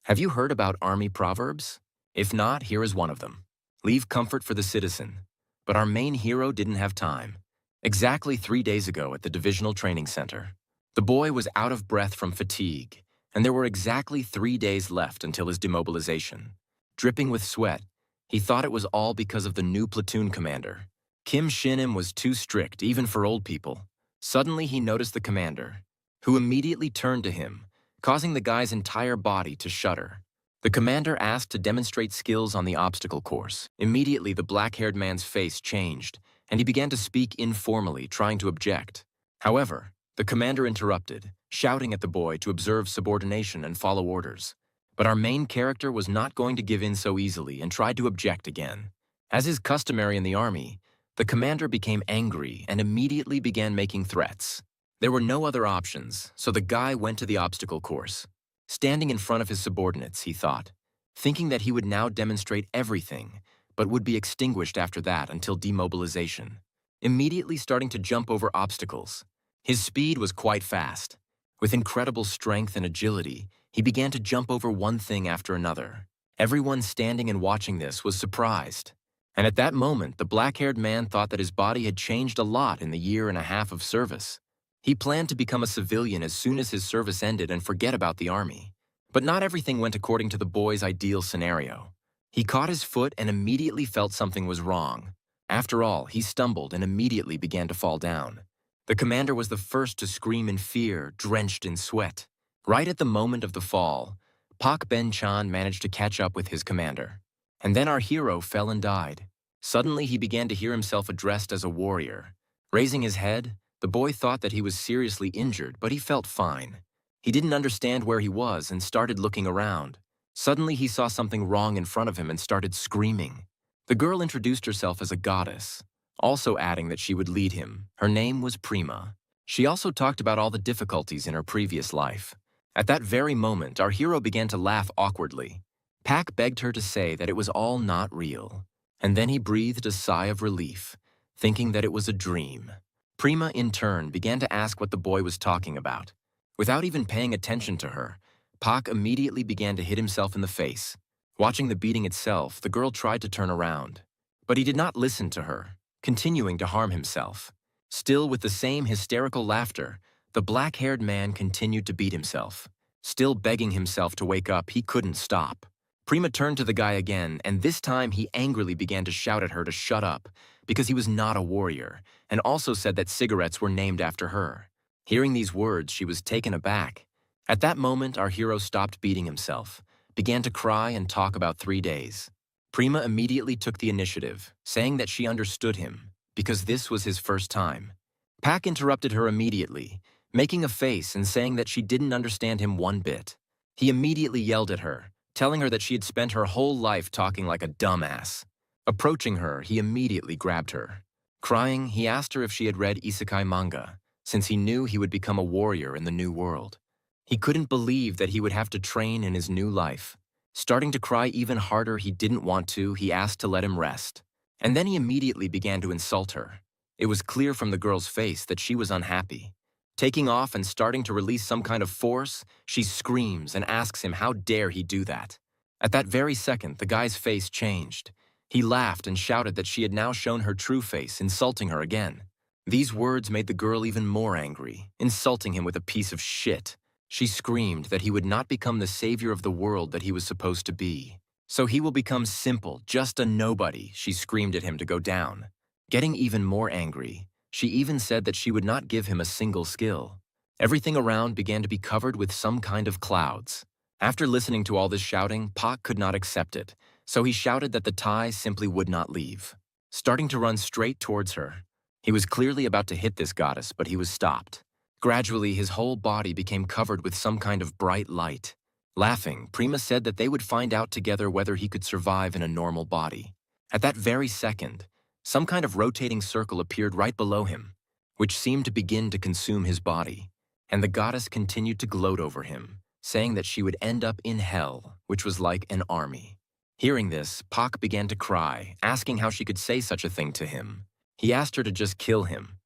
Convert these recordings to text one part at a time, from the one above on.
Have you heard about army proverbs? If not, here is one of them. Leave comfort for the citizen. But our main hero didn't have time. Exactly 3 days ago at the Divisional Training Center, the boy was out of breath from fatigue, and there were exactly 3 days left until his demobilization. Dripping with sweat, he thought it was all because of the new platoon commander. Kim Shin-im was too strict, even for old people. Suddenly he noticed the commander, who immediately turned to him, causing the guy's entire body to shudder. The commander asked to demonstrate skills on the obstacle course. Immediately, the black-haired man's face changed, and he began to speak informally, trying to object. However, the commander interrupted, shouting at the boy to observe subordination and follow orders. But our main character was not going to give in so easily and tried to object again. As is customary in the army, the commander became angry and immediately began making threats. There were no other options, so the guy went to the obstacle course. Standing in front of his subordinates, he thought, thinking that he would now demonstrate everything, but would be extinguished after that until demobilization. Immediately starting to jump over obstacles. His speed was quite fast. With incredible strength and agility, he began to jump over one thing after another. Everyone standing and watching this was surprised. And at that moment, the black-haired man thought that his body had changed a lot in the 1.5 years of service. He planned to become a civilian as soon as his service ended and forget about the army. But not everything went according to the boy's ideal scenario. He caught his foot and immediately felt something was wrong. After all, he stumbled and immediately began to fall down. The commander was the first to scream in fear, drenched in sweat. Right at the moment of the fall, Pak Ben-chan managed to catch up with his commander. And then our hero fell and died. Suddenly, he began to hear himself addressed as a warrior. Raising his head, the boy thought that he was seriously injured, but he felt fine. He didn't understand where he was and started looking around. Suddenly, he saw something wrong in front of him and started screaming. The girl introduced herself as a goddess, also adding that she would lead him. Her name was Prima. She also talked about all the difficulties in her previous life. At that very moment, our hero began to laugh awkwardly. Pak begged her to say that it was all not real, and then he breathed a sigh of relief, thinking that it was a dream. Prima, in turn, began to ask what the boy was talking about. Without even paying attention to her, Pak immediately began to hit himself in the face. Watching the beating itself, the girl tried to turn around. But he did not listen to her, continuing to harm himself. Still with the same hysterical laughter, the black-haired man continued to beat himself. Still begging himself to wake up, he couldn't stop. Prima turned to the guy again, and this time he angrily began to shout at her to shut up, because he was not a warrior, and also said that cigarettes were named after her. Hearing these words, she was taken aback. At that moment, our hero stopped beating himself, began to cry and talk about 3 days. Prima immediately took the initiative, saying that she understood him, because this was his first time. Pak interrupted her immediately, making a face and saying that she didn't understand him one bit. He immediately yelled at her, telling her that she had spent her whole life talking like a dumbass. Approaching her, he immediately grabbed her. Crying, he asked her if she had read isekai manga, since he knew he would become a warrior in the new world. He couldn't believe that he would have to train in his new life. Starting to cry even harder he didn't want to, he asked to let him rest. And then he immediately began to insult her. It was clear from the girl's face that she was unhappy. Taking off and starting to release some kind of force, she screams and asks him how dare he do that. At that very second, the guy's face changed. He laughed and shouted that she had now shown her true face, insulting her again. These words made the girl even more angry, insulting him with a piece of shit. She screamed that he would not become the savior of the world that he was supposed to be. So he will become simple, just a nobody, she screamed at him to go down. Getting even more angry, she even said that she would not give him a single skill. Everything around began to be covered with some kind of clouds. After listening to all this shouting, Pak could not accept it, so he shouted that the tie simply would not leave. Starting to run straight towards her. He was clearly about to hit this goddess, but he was stopped. Gradually, his whole body became covered with some kind of bright light. Laughing, Prima said that they would find out together whether he could survive in a normal body. At that very second, some kind of rotating circle appeared right below him, which seemed to begin to consume his body, and the goddess continued to gloat over him, saying that she would end up in hell, which was like an army. Hearing this, Pak began to cry, asking how she could say such a thing to him. He asked her to just kill him,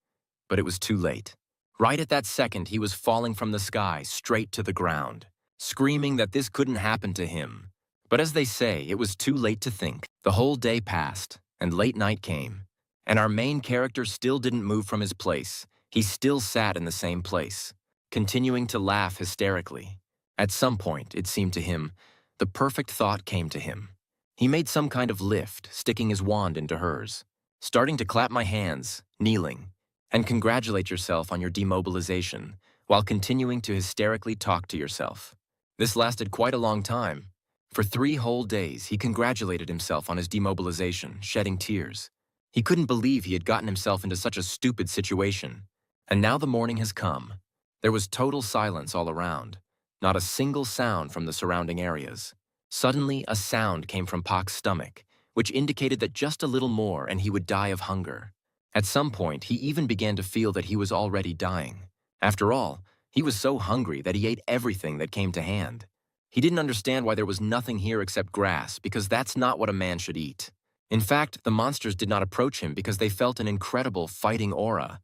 but it was too late. Right at that second, he was falling from the sky straight to the ground. screaming that this couldn't happen to him. But as they say, it was too late to think. The whole day passed, and late night came, and our main character still didn't move from his place. He still sat in the same place, continuing to laugh hysterically. At some point, it seemed to him, the perfect thought came to him. He made some kind of lift, sticking his wand into hers, starting to clap my hands, kneeling, and congratulate yourself on your demobilization, while continuing to hysterically talk to yourself. This lasted quite a long time. For 3 whole days, he congratulated himself on his demobilization, shedding tears. He couldn't believe he had gotten himself into such a stupid situation. And now the morning has come. There was total silence all around, not a single sound from the surrounding areas. Suddenly, a sound came from Pak's stomach, which indicated that just a little more and he would die of hunger. At some point, he even began to feel that he was already dying. After all, he was so hungry that he ate everything that came to hand. He didn't understand why there was nothing here except grass, because that's not what a man should eat. In fact, the monsters did not approach him because they felt an incredible fighting aura,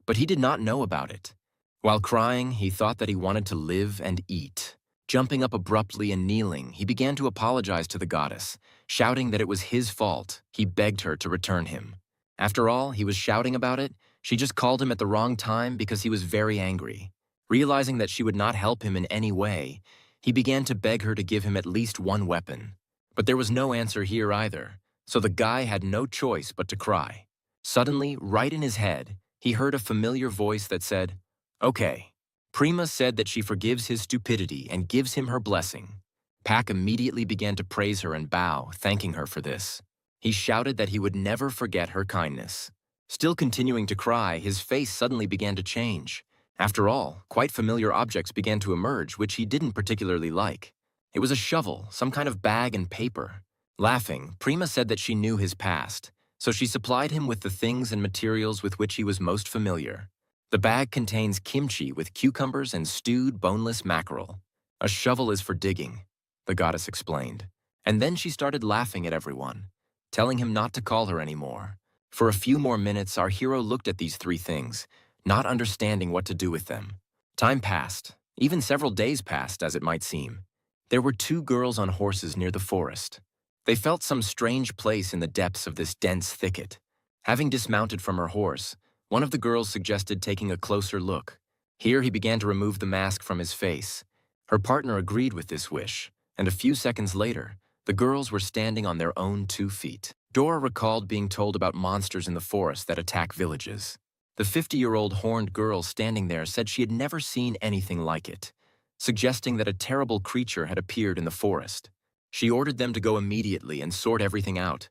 but he did not know about it. While crying, he thought that he wanted to live and eat. Jumping up abruptly and kneeling, he began to apologize to the goddess, shouting that it was his fault. He begged her to return him. After all, he was shouting about it. She just called him at the wrong time because he was very angry. Realizing that she would not help him in any way, he began to beg her to give him at least one weapon. But there was no answer here either, so the guy had no choice but to cry. Suddenly, right in his head, he heard a familiar voice that said, "Okay." Prima said that she forgives his stupidity and gives him her blessing. Pak immediately began to praise her and bow, thanking her for this. He shouted that he would never forget her kindness. Still continuing to cry, his face suddenly began to change. After all, quite familiar objects began to emerge, which he didn't particularly like. It was a shovel, some kind of bag and paper. Laughing, Prima said that she knew his past, so she supplied him with the things and materials with which he was most familiar. The bag contains kimchi with cucumbers and stewed boneless mackerel. A shovel is for digging, the goddess explained. And then she started laughing at everyone, telling him not to call her anymore. For a few more minutes, our hero looked at these 3 things, not understanding what to do with them. Time passed, even several days passed, as it might seem. There were 2 girls on horses near the forest. They felt some strange place in the depths of this dense thicket. Having dismounted from her horse, one of the girls suggested taking a closer look. Here he began to remove the mask from his face. Her partner agreed with this wish, and a few seconds later, the girls were standing on their own 2 feet. Dora recalled being told about monsters in the forest that attack villages. The 50-year-old horned girl standing there said she had never seen anything like it, suggesting that a terrible creature had appeared in the forest. She ordered them to go immediately and sort everything out.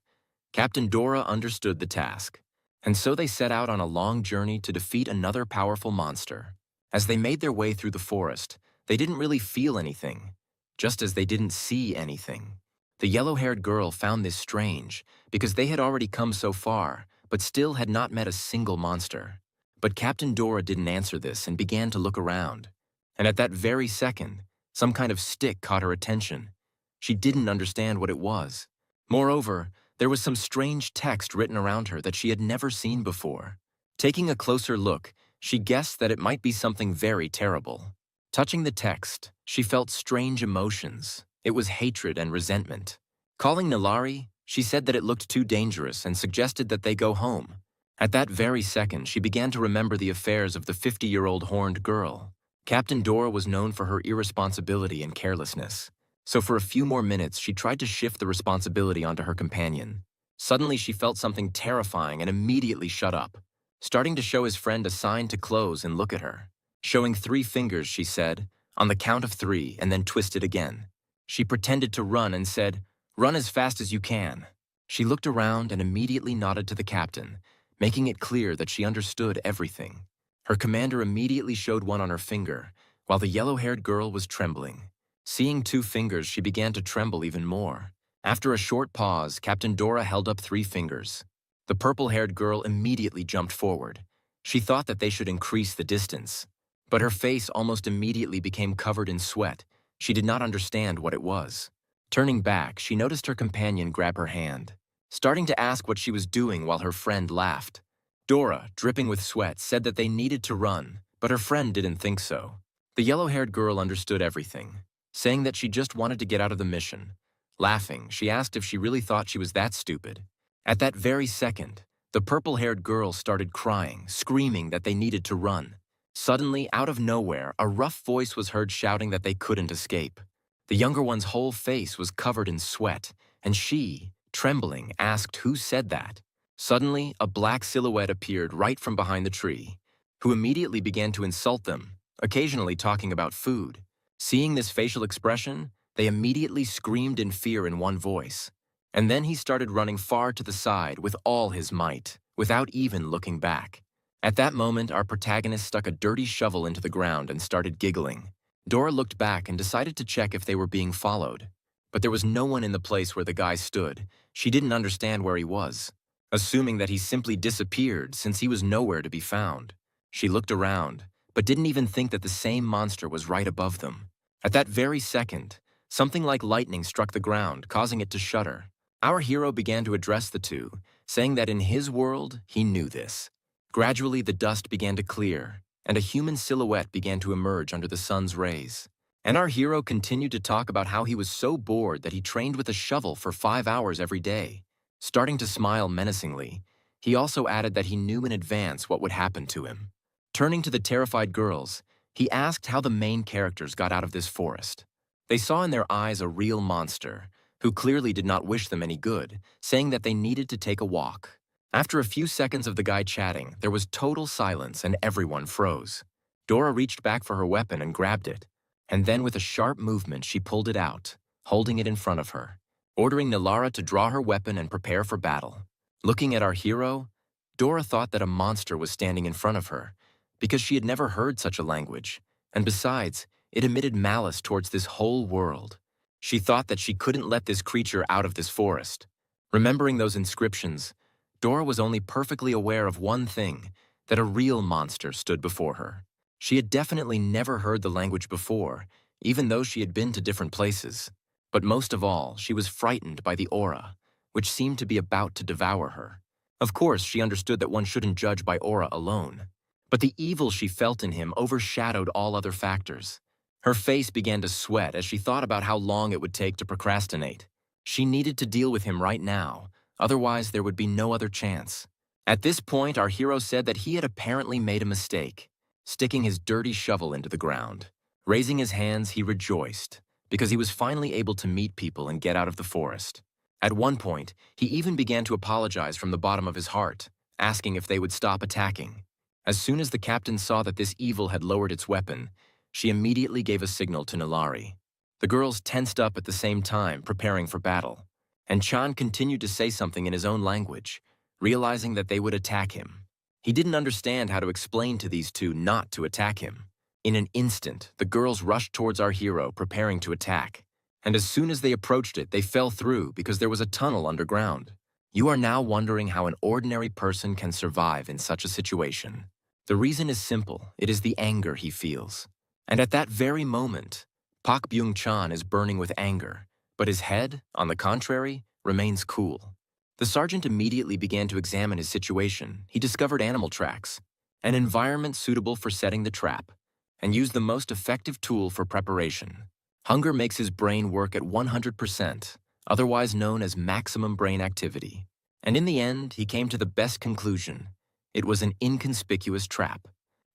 Captain Dora understood the task, and so they set out on a long journey to defeat another powerful monster. As they made their way through the forest, they didn't really feel anything, just as they didn't see anything. The yellow-haired girl found this strange because they had already come so far, but still had not met a single monster. But Captain Dora didn't answer this and began to look around. And at that very second, some kind of stick caught her attention. She didn't understand what it was. Moreover, there was some strange text written around her that she had never seen before. Taking a closer look, she guessed that it might be something very terrible. Touching the text, she felt strange emotions. It was hatred and resentment. Calling Nilari, she said that it looked too dangerous and suggested that they go home. At that very second, she began to remember the affairs of the 50-year-old horned girl. Captain Dora was known for her irresponsibility and carelessness. So for a few more minutes, she tried to shift the responsibility onto her companion. Suddenly, she felt something terrifying and immediately shut up. Starting to show his friend a sign to close and look at her. Showing 3 fingers, she said, "On the count of 3, and then twisted again." She pretended to run and said, "Run as fast as you can." She looked around and immediately nodded to the captain, making it clear that she understood everything. Her commander immediately showed one on her finger, while the yellow-haired girl was trembling. Seeing 2 fingers, she began to tremble even more. After a short pause, Captain Dora held up 3 fingers. The purple-haired girl immediately jumped forward. She thought that they should increase the distance, but her face almost immediately became covered in sweat. She did not understand what it was. Turning back, she noticed her companion grab her hand, starting to ask what she was doing while her friend laughed. Dora, dripping with sweat, said that they needed to run, but her friend didn't think so. The yellow-haired girl understood everything. saying that she just wanted to get out of the mission. Laughing, she asked if she really thought she was that stupid. At that very second, the purple-haired girls started crying, screaming that they needed to run. Suddenly, out of nowhere, a rough voice was heard shouting that they couldn't escape. The younger one's whole face was covered in sweat, and she, trembling, asked who said that. Suddenly, a black silhouette appeared right from behind the tree, who immediately began to insult them, occasionally talking about food. Seeing this facial expression, they immediately screamed in fear in one voice. And then he started running far to the side with all his might, without even looking back. At that moment, our protagonist stuck a dirty shovel into the ground and started giggling. Dora looked back and decided to check if they were being followed. But there was no one in the place where the guy stood. She didn't understand where he was, assuming that he simply disappeared since he was nowhere to be found. She looked around, but didn't even think that the same monster was right above them. At that very second, something like lightning struck the ground, causing it to shudder. Our hero began to address the two, saying that in his world, he knew this. Gradually, the dust began to clear, and a human silhouette began to emerge under the sun's rays. And our hero continued to talk about how he was so bored that he trained with a shovel for 5 hours every day. Starting to smile menacingly, he also added that he knew in advance what would happen to him. Turning to the terrified girls, he asked how the main characters got out of this forest. They saw in their eyes a real monster, who clearly did not wish them any good, saying that they needed to take a walk. After a few seconds of the guy chatting, there was total silence and everyone froze. Dora reached back for her weapon and grabbed it, and then with a sharp movement she pulled it out, holding it in front of her, ordering Nilara to draw her weapon and prepare for battle. Looking at our hero, Dora thought that a monster was standing in front of her, because she had never heard such a language, and besides, it emitted malice towards this whole world. She thought that she couldn't let this creature out of this forest. Remembering those inscriptions, Dora was only perfectly aware of one thing, that a real monster stood before her. She had definitely never heard the language before, even though she had been to different places. But most of all, she was frightened by the aura, which seemed to be about to devour her. Of course, she understood that one shouldn't judge by aura alone. But the evil she felt in him overshadowed all other factors. Her face began to sweat as she thought about how long it would take to procrastinate. She needed to deal with him right now, otherwise there would be no other chance. At this point, our hero said that he had apparently made a mistake, sticking his dirty shovel into the ground. Raising his hands, he rejoiced, because he was finally able to meet people and get out of the forest. At one point, he even began to apologize from the bottom of his heart, asking if they would stop attacking. As soon as the captain saw that this evil had lowered its weapon, she immediately gave a signal to Nilari. The girls tensed up at the same time, preparing for battle, and Chan continued to say something in his own language, realizing that they would attack him. He didn't understand how to explain to these two not to attack him. In an instant, the girls rushed towards our hero, preparing to attack. And as soon as they approached it, they fell through because there was a tunnel underground. You are now wondering how an ordinary person can survive in such a situation. The reason is simple. It is the anger he feels. And at that very moment, Pak Byung-chan is burning with anger, but his head, on the contrary, remains cool. The sergeant immediately began to examine his situation. He discovered animal tracks, an environment suitable for setting the trap, and used the most effective tool for preparation. Hunger makes his brain work at 100%, otherwise known as maximum brain activity. And in the end, he came to the best conclusion. It was an inconspicuous trap.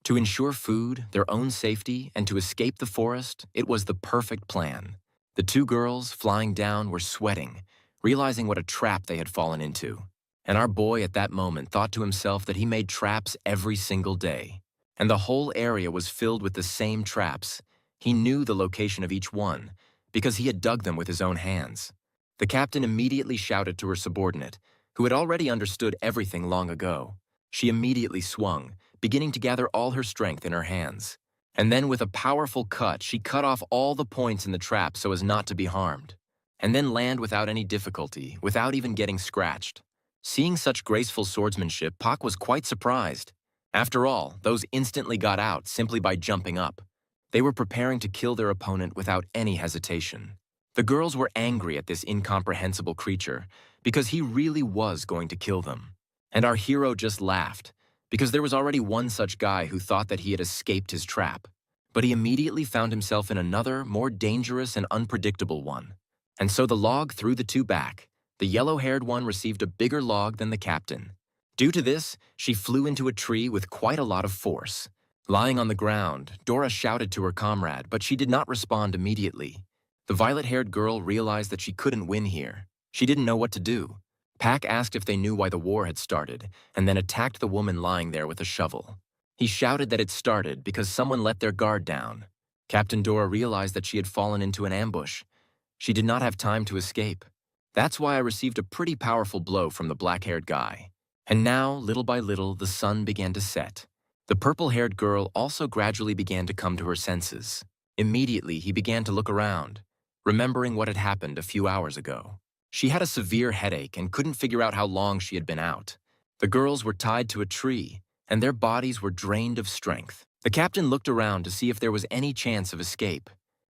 To ensure food, their own safety, and to escape the forest, it was the perfect plan. The two girls, flying down, were sweating, realizing what a trap they had fallen into. And our boy at that moment thought to himself that he made traps every single day. And the whole area was filled with the same traps. He knew the location of each one, because he had dug them with his own hands. The captain immediately shouted to her subordinate, who had already understood everything long ago. She immediately swung, beginning to gather all her strength in her hands. And then with a powerful cut, she cut off all the points in the trap so as not to be harmed, and then land without any difficulty, without even getting scratched. Seeing such graceful swordsmanship, Pak was quite surprised. After all, those instantly got out simply by jumping up. They were preparing to kill their opponent without any hesitation. The girls were angry at this incomprehensible creature because he really was going to kill them. And our hero just laughed, because there was already one such guy who thought that he had escaped his trap. But he immediately found himself in another, more dangerous and unpredictable one. And so the log threw the two back. The yellow-haired one received a bigger log than the captain. Due to this, she flew into a tree with quite a lot of force. Lying on the ground, Dora shouted to her comrade, but she did not respond immediately. The violet-haired girl realized that she couldn't win here. She didn't know what to do. Pack asked if they knew why the war had started, and then attacked the woman lying there with a shovel. He shouted that it started because someone let their guard down. Captain Dora realized that she had fallen into an ambush. She did not have time to escape. That's why I received a pretty powerful blow from the black-haired guy. And now, little by little, the sun began to set. The purple-haired girl also gradually began to come to her senses. Immediately, he began to look around, remembering what had happened a few hours ago. She had a severe headache and couldn't figure out how long she had been out. The girls were tied to a tree, and their bodies were drained of strength. The captain looked around to see if there was any chance of escape.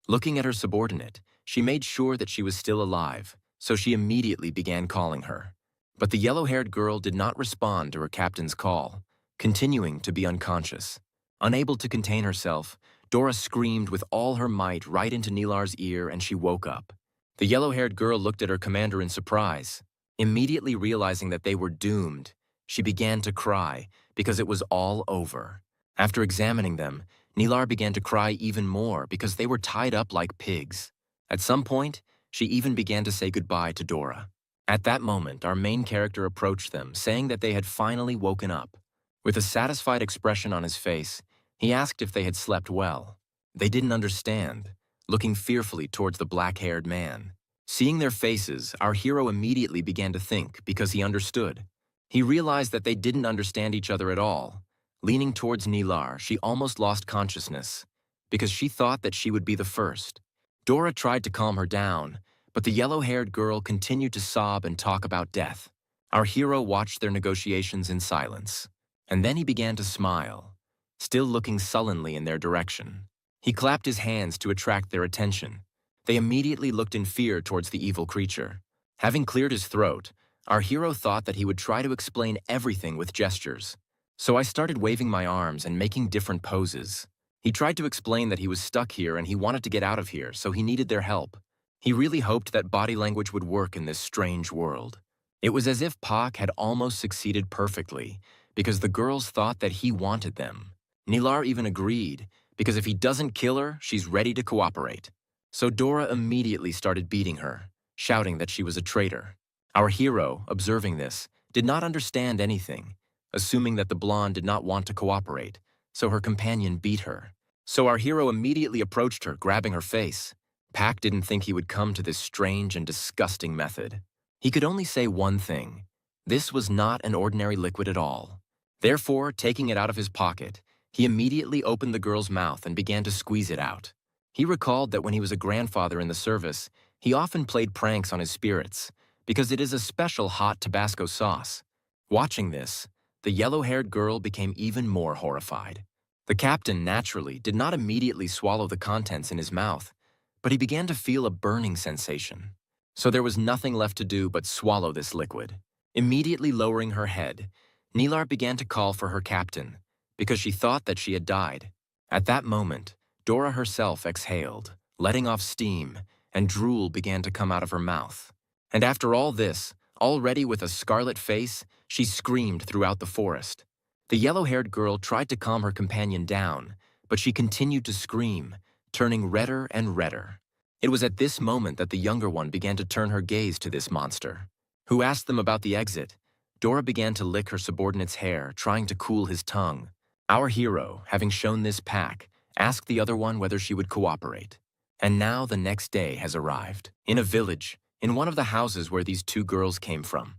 Looking at her subordinate, she made sure that she was still alive, so she immediately began calling her. But the yellow-haired girl did not respond to her captain's call, continuing to be unconscious. Unable to contain herself, Dora screamed with all her might right into Nilar's ear, and she woke up. The yellow-haired girl looked at her commander in surprise. Immediately realizing that they were doomed, she began to cry because it was all over. After examining them, Nilar began to cry even more because they were tied up like pigs. At some point, she even began to say goodbye to Dora. At that moment, our main character approached them, saying that they had finally woken up. With a satisfied expression on his face, he asked if they had slept well. They didn't understand, looking fearfully towards the black-haired man. Seeing their faces, our hero immediately began to think because he understood. He realized that they didn't understand each other at all. Leaning towards Nilar, she almost lost consciousness because she thought that she would be the first. Dora tried to calm her down, but the yellow-haired girl continued to sob and talk about death. Our hero watched their negotiations in silence, and then he began to smile, still looking sullenly in their direction. He clapped his hands to attract their attention. They immediately looked in fear towards the evil creature. Having cleared his throat, our hero thought that he would try to explain everything with gestures. So I started waving my arms and making different poses. He tried to explain that he was stuck here and he wanted to get out of here, so he needed their help. He really hoped that body language would work in this strange world. It was as if Pak had almost succeeded perfectly, because the girls thought that he wanted them. Nilar even agreed, because if he doesn't kill her, she's ready to cooperate. So Dora immediately started beating her, shouting that she was a traitor. Our hero, observing this, did not understand anything, assuming that the blonde did not want to cooperate, so her companion beat her. So our hero immediately approached her, grabbing her face. Pak didn't think he would come to this strange and disgusting method. He could only say one thing. This was not an ordinary liquid at all. Therefore, taking it out of his pocket, he immediately opened the girl's mouth and began to squeeze it out. He recalled that when he was a grandfather in the service, he often played pranks on his spirits, because it is a special hot Tabasco sauce. Watching this, the yellow-haired girl became even more horrified. The captain, naturally, did not immediately swallow the contents in his mouth, but he began to feel a burning sensation. So there was nothing left to do but swallow this liquid. Immediately lowering her head, Nilar began to call for her captain, because she thought that she had died. At that moment, Dora herself exhaled, letting off steam, and drool began to come out of her mouth. And after all this, already with a scarlet face, she screamed throughout the forest. The yellow-haired girl tried to calm her companion down, but she continued to scream, turning redder and redder. It was at this moment that the younger one began to turn her gaze to this monster, who asked them about the exit. Dora began to lick her subordinate's hair, trying to cool his tongue. Our hero, having shown this Pak, asked the other one whether she would cooperate. And now the next day has arrived. In a village, in one of the houses where these two girls came from,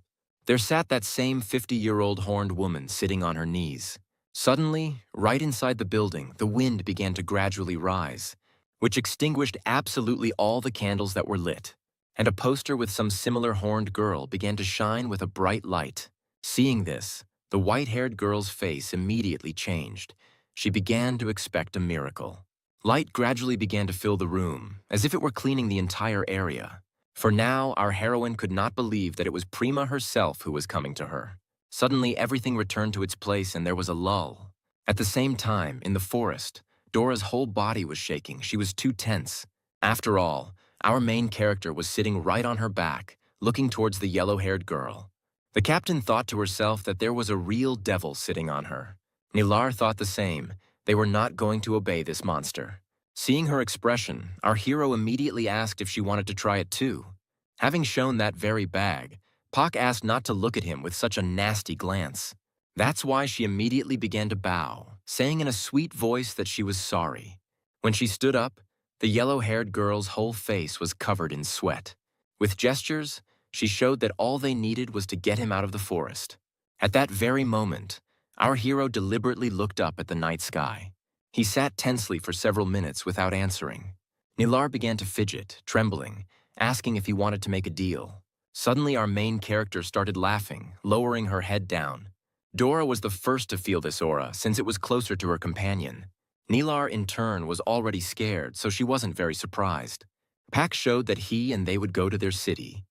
there sat that same 50-year-old horned woman sitting on her knees. Suddenly, right inside the building, the wind began to gradually rise, which extinguished absolutely all the candles that were lit, and a poster with some similar horned girl began to shine with a bright light. Seeing this, the white-haired girl's face immediately changed. She began to expect a miracle. Light gradually began to fill the room, as if it were cleaning the entire area. For now, our heroine could not believe that it was Prima herself who was coming to her. Suddenly, everything returned to its place and there was a lull. At the same time, in the forest, Dora's whole body was shaking. She was too tense. After all, our main character was sitting right on her back, looking towards the yellow-haired girl. The captain thought to herself that there was a real devil sitting on her. Nilar thought the same. They were not going to obey this monster. Seeing her expression, our hero immediately asked if she wanted to try it too. Having shown that very bag, Pak asked not to look at him with such a nasty glance. That's why she immediately began to bow, saying in a sweet voice that she was sorry. When she stood up, the yellow-haired girl's whole face was covered in sweat. With gestures, she showed that all they needed was to get him out of the forest. At that very moment, our hero deliberately looked up at the night sky. He sat tensely for several minutes without answering. Nilar began to fidget, trembling, asking if he wanted to make a deal. Suddenly, our main character started laughing, lowering her head down. Dora was the first to feel this aura, since it was closer to her companion. Nilar, in turn, was already scared, so she wasn't very surprised. Pak showed that he and they would go to their city.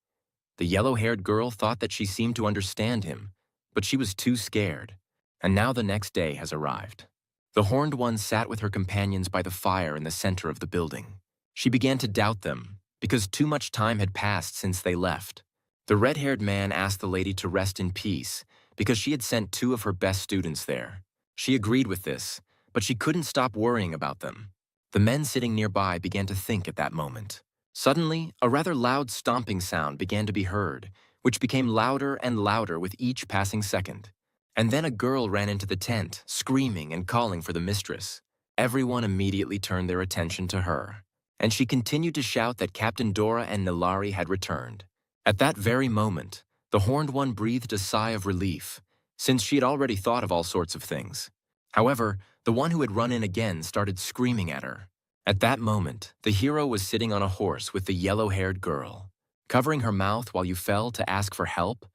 The yellow-haired girl thought that she seemed to understand him, but she was too scared. And now the next day has arrived. The horned one sat with her companions by the fire in the center of the building. She began to doubt them, because too much time had passed since they left. The red-haired man asked the lady to rest in peace, because she had sent 2 of her best students there. She agreed with this, but she couldn't stop worrying about them. The men sitting nearby began to think at that moment. Suddenly, a rather loud stomping sound began to be heard, which became louder and louder with each passing second. And then a girl ran into the tent, screaming and calling for the mistress. Everyone immediately turned their attention to her, and she continued to shout that Captain Dora and Nilari had returned. At that very moment, the horned one breathed a sigh of relief, since she had already thought of all sorts of things. However, the one who had run in again started screaming at her. At that moment, the hero was sitting on a horse with the yellow-haired girl. Covering her mouth while you fell to ask for help?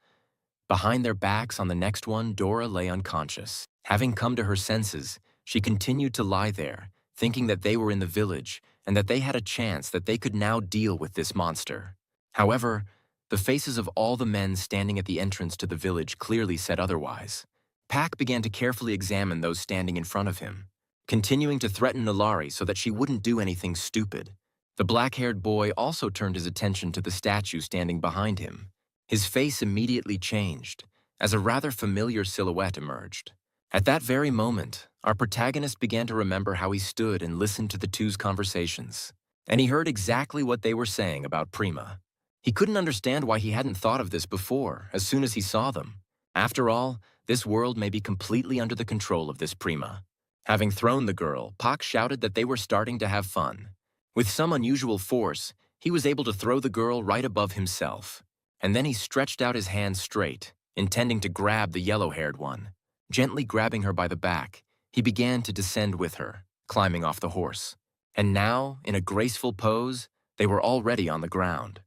Behind their backs on the next one, Dora lay unconscious. Having come to her senses, she continued to lie there, thinking that they were in the village and that they had a chance that they could now deal with this monster. However, the faces of all the men standing at the entrance to the village clearly said otherwise. Pak began to carefully examine those standing in front of him, continuing to threaten Nilari so that she wouldn't do anything stupid. The black-haired boy also turned his attention to the statue standing behind him. His face immediately changed, as a rather familiar silhouette emerged. At that very moment, our protagonist began to remember how he stood and listened to the two's conversations, and he heard exactly what they were saying about Prima. He couldn't understand why he hadn't thought of this before, as soon as he saw them. After all, this world may be completely under the control of this Prima. Having thrown the girl, Pak shouted that they were starting to have fun. With some unusual force, he was able to throw the girl right above himself. And then he stretched out his hand straight, intending to grab the yellow-haired one. Gently grabbing her by the back, he began to descend with her, climbing off the horse. And now, in a graceful pose, they were already on the ground.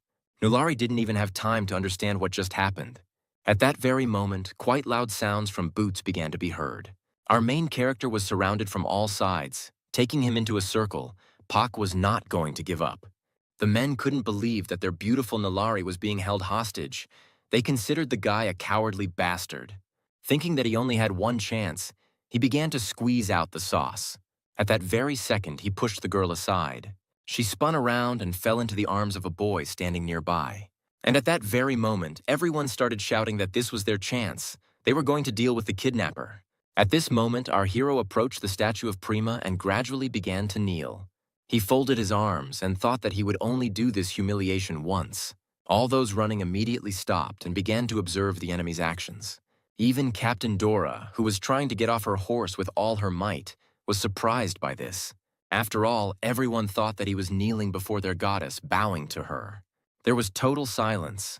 Nilari didn't even have time to understand what just happened. At that very moment, quite loud sounds from boots began to be heard. Our main character was surrounded from all sides. Taking him into a circle, Pak was not going to give up. The men couldn't believe that their beautiful Nilari was being held hostage. They considered the guy a cowardly bastard. Thinking that he only had one chance, he began to squeeze out the sauce. At that very second, he pushed the girl aside. She spun around and fell into the arms of a boy standing nearby. And at that very moment, everyone started shouting that this was their chance. They were going to deal with the kidnapper. At this moment, our hero approached the statue of Prima and gradually began to kneel. He folded his arms and thought that he would only do this humiliation once. All those running immediately stopped and began to observe the enemy's actions. Even Captain Dora, who was trying to get off her horse with all her might, was surprised by this. After all, everyone thought that he was kneeling before their goddess, bowing to her. There was total silence.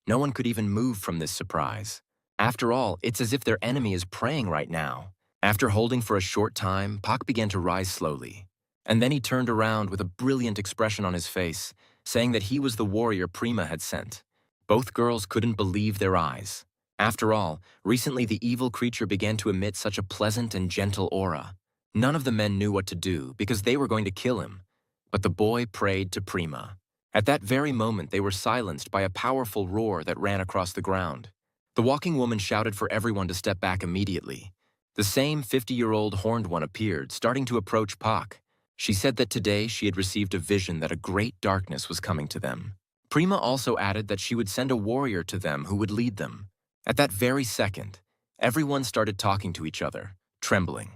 No one could even move from this surprise. After all, it's as if their enemy is praying right now. After holding for a short time, Pak began to rise slowly. And then he turned around with a brilliant expression on his face, saying that he was the warrior Prima had sent. Both girls couldn't believe their eyes. After all, recently the evil creature began to emit such a pleasant and gentle aura. None of the men knew what to do because they were going to kill him. But the boy prayed to Prima. At that very moment, they were silenced by a powerful roar that ran across the ground. The walking woman shouted for everyone to step back immediately. The same 50-year-old horned one appeared, starting to approach Pak. She said that today she had received a vision that a great darkness was coming to them. Prima also added that she would send a warrior to them who would lead them. At that very second, everyone started talking to each other, trembling.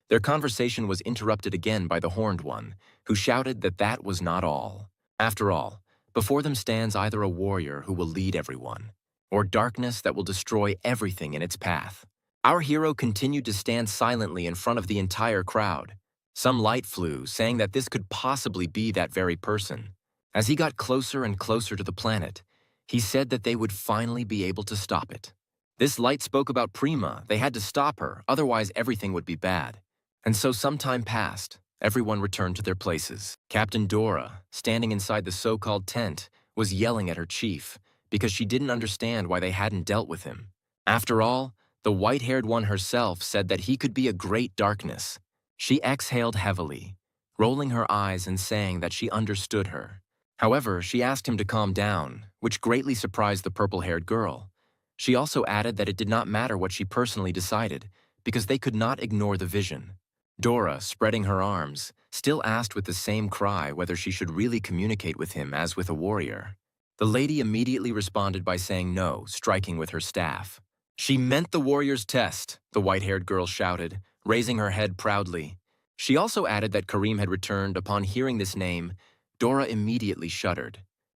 Their conversation was interrupted again by the horned one, who shouted that that was not all. After all, before them stands either a warrior who will lead everyone, or darkness that will destroy everything in its path. Our hero continued to stand silently in front of the entire crowd. Some light flew, saying that this could possibly be that very person. As he got closer and closer to the planet, he said that they would finally be able to stop it. This light spoke about Prima. They had to stop her, otherwise everything would be bad. And so some time passed. Everyone returned to their places. Captain Dora, standing inside the so-called tent, was yelling at her chief because she didn't understand why they hadn't dealt with him. After all, the white-haired one herself said that he could be a great darkness. She exhaled heavily, rolling her eyes and saying that she understood her. However, she asked him to calm down, which greatly surprised the purple-haired girl. She also added that it did not matter what she personally decided, because they could not ignore the vision. Dora, spreading her arms, still asked with the same cry whether she should really communicate with him as with a warrior. The lady immediately responded by saying no, striking with her staff. She meant the warrior's test, the white-haired girl shouted, raising her head proudly. She also added that Kareem had returned. Upon hearing this name, Dora immediately shuddered.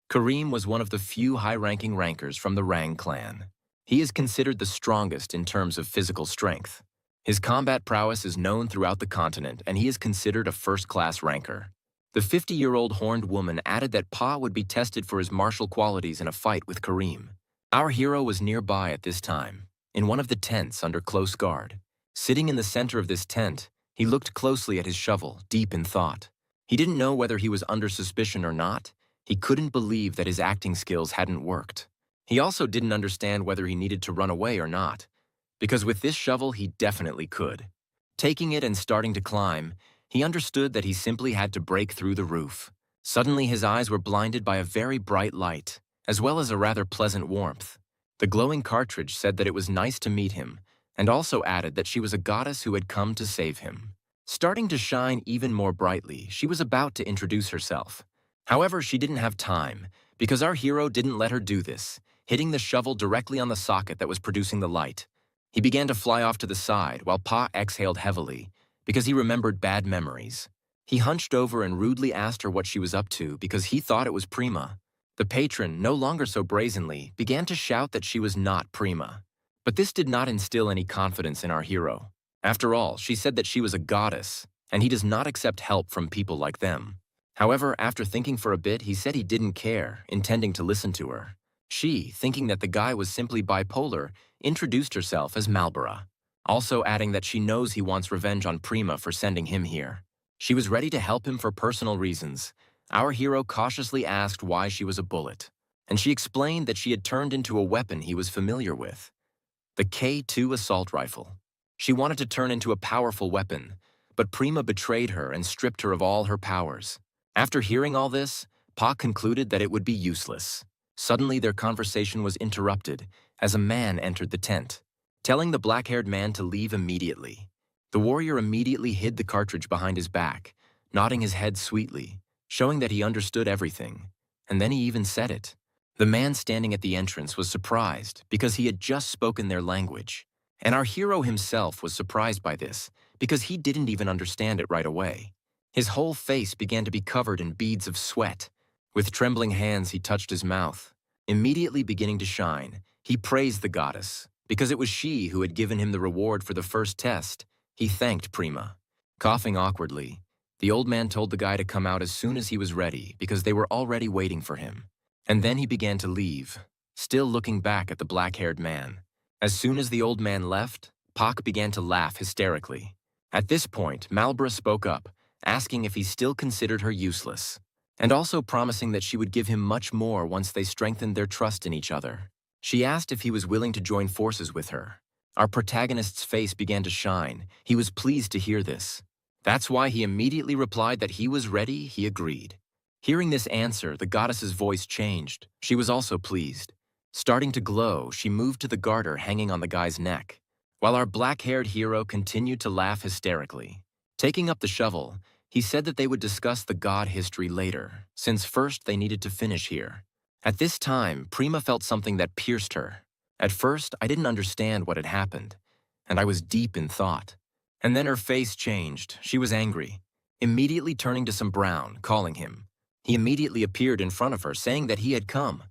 Kareem was one of the few high-ranking rankers from the Rang clan. He is considered the strongest in terms of physical strength. His combat prowess is known throughout the continent, and he is considered a first-class ranker. The 50-year-old horned woman added that Pa would be tested for his martial qualities in a fight with Kareem. Our hero was nearby at this time, in one of the tents under close guard. Sitting in the center of this tent, he looked closely at his shovel, deep in thought. He didn't know whether he was under suspicion or not. He couldn't believe that his acting skills hadn't worked. He also didn't understand whether he needed to run away or not, because with this shovel he definitely could. Taking it and starting to climb, he understood that he simply had to break through the roof. Suddenly his eyes were blinded by a very bright light, as well as a rather pleasant warmth. The glowing cartridge said that it was nice to meet him, and also added that she was a goddess who had come to save him. Starting to shine even more brightly, she was about to introduce herself. However, she didn't have time, because our hero didn't let her do this, hitting the shovel directly on the socket that was producing the light. He began to fly off to the side while Pa exhaled heavily, because he remembered bad memories. He hunched over and rudely asked her what she was up to because he thought it was Prima. The patron, no longer so brazenly, began to shout that she was not Prima. But this did not instill any confidence in our hero. After all, she said that she was a goddess, and he does not accept help from people like them. However, after thinking for a bit, he said he didn't care, intending to listen to her. She, thinking that the guy was simply bipolar, introduced herself as Malbora, also adding that she knows he wants revenge on Prima for sending him here. She was ready to help him for personal reasons. Our hero cautiously asked why she was a bullet, and she explained that she had turned into a weapon he was familiar with, the K2 assault rifle. She wanted to turn into a powerful weapon, but Prima betrayed her and stripped her of all her powers. After hearing all this, Pa concluded that it would be useless. Suddenly, their conversation was interrupted as a man entered the tent, telling the black-haired man to leave immediately. The warrior immediately hid the cartridge behind his back, nodding his head sweetly, showing that he understood everything, and then he even said it. The man standing at the entrance was surprised because he had just spoken their language, and our hero himself was surprised by this because he didn't even understand it right away. His whole face began to be covered in beads of sweat. With trembling hands, he touched his mouth. Immediately beginning to shine, he praised the goddess, because it was she who had given him the reward for the first test. He thanked Prima. Coughing awkwardly, the old man told the guy to come out as soon as he was ready, because they were already waiting for him. And then he began to leave, still looking back at the black-haired man. As soon as the old man left, Pak began to laugh hysterically. At this point, Malbora spoke up, asking if he still considered her useless, and also promising that she would give him much more once they strengthened their trust in each other. She asked if he was willing to join forces with her. Our protagonist's face began to shine. He was pleased to hear this. That's why he immediately replied that he was ready. He agreed. Hearing this answer, the goddess's voice changed. She was also pleased. Starting to glow, she moved to the garter hanging on the guy's neck. while our black-haired hero continued to laugh hysterically. Taking up the shovel, he said that they would discuss the god history later, since first they needed to finish here. At this time, Prima felt something that pierced her. At first, I didn't understand what had happened, and I was deep in thought. And then her face changed. She was angry, immediately turning to some brown, calling him. He immediately appeared in front of her, saying that he had come.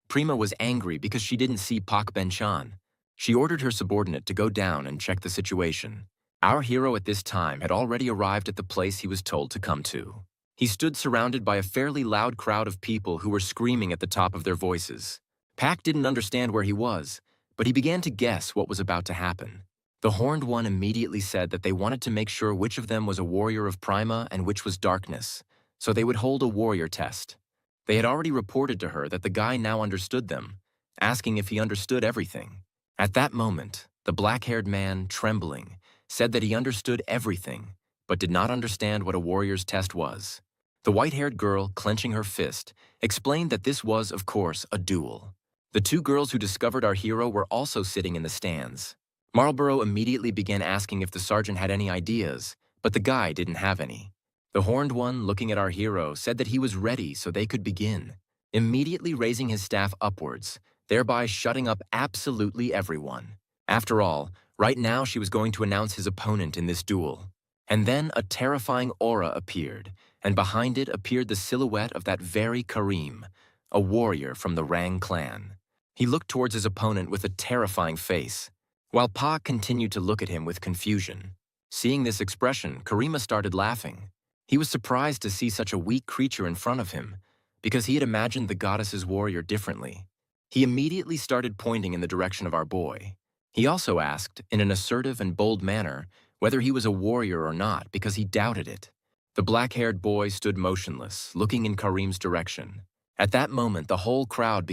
Prima was angry because she didn't see Pak Ben-chan. She ordered her subordinate to go down and check the situation. Our hero at this time had already arrived at the place he was told to come to. He stood surrounded by a fairly loud crowd of people who were screaming at the top of their voices. Pak didn't understand where he was, but he began to guess what was about to happen. The Horned One immediately said that they wanted to make sure which of them was a warrior of Prima and which was darkness, so they would hold a warrior test. They had already reported to her that the guy now understood them, asking if he understood everything. At that moment, the black-haired man, trembling, said that he understood everything, but did not understand what a warrior's test was. The white-haired girl, clenching her fist, explained that this was, of course, a duel. The two girls who discovered our hero were also sitting in the stands. Marlborough immediately began asking if the sergeant had any ideas, but the guy didn't have any. The Horned One, looking at our hero, said that he was ready so they could begin, immediately raising his staff upwards, thereby shutting up absolutely everyone. After all, right now she was going to announce his opponent in this duel. And then a terrifying aura appeared, and behind it appeared the silhouette of that very Karim, a warrior from the Rang clan. He looked towards his opponent with a terrifying face, while Pa continued to look at him with confusion. Seeing this expression, Karima started laughing. He was surprised to see such a weak creature in front of him, because he had imagined the goddess's warrior differently. He immediately started pointing in the direction of our boy. He also asked, in an assertive and bold manner, whether he was a warrior or not, because he doubted it. The black-haired boy stood motionless, looking in Karim's direction. At that moment, the whole crowd